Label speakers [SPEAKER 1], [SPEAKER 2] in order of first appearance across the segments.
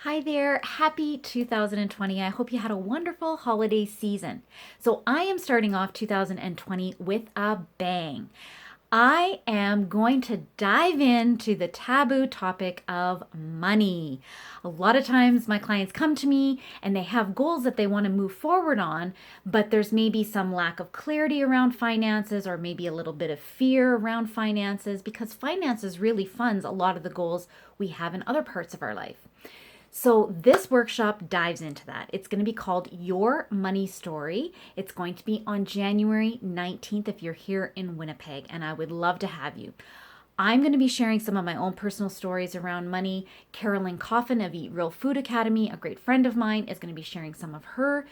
[SPEAKER 1] Hi there. Happy 2020. I hope you had a wonderful holiday season. So, I am starting off 2020 with a bang. I am going to dive into the taboo topic of money. A lot of times, my clients come to me and they have goals that they want to move forward on, but there's maybe some lack of clarity around finances or maybe a little bit of fear around finances because finances really funds a lot of the goals we have in other parts of our life. So, this workshop dives into that. It's going to be called Your Money Story. It's going to be on January 19th if you're here in Winnipeg, and I would love to have you. I'm going to be sharing some of my own personal stories around money. Carolyn Coffin of Eat Real Food Academy, a great friend of mine, is going to be sharing some of her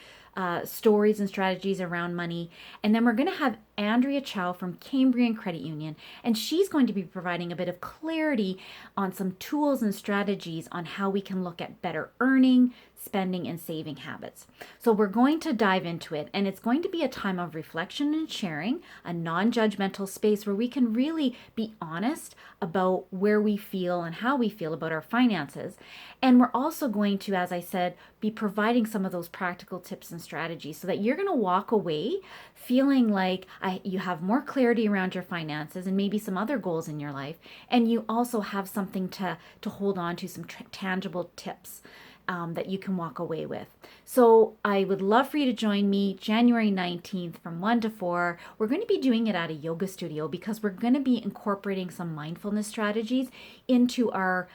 [SPEAKER 1] stories and strategies around money. And then we're going to have Andrea Chow from Cambrian Credit Union, and she's going to be providing a bit of clarity on some tools and strategies on how we can look at better earning, spending, and saving habits. So we're going to dive into it, and it's going to be a time of reflection and sharing, a non-judgmental space where we can really be honest about where we feel and how we feel about our finances. And we're also going to, as I said, be providing some of those practical tips and strategies so that you're going to walk away feeling like you have more clarity around your finances and maybe some other goals in your life. And you also have something to hold on to, some tangible tips that you can walk away with. So I would love for you to join me January 19th from 1 to 4. We're going to be doing it at a yoga studio because we're going to be incorporating some mindfulness strategies into our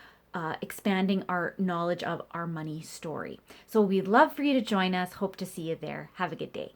[SPEAKER 1] expanding our knowledge of our money story. So we'd love for you to join us. Hope to see you there. Have a good day.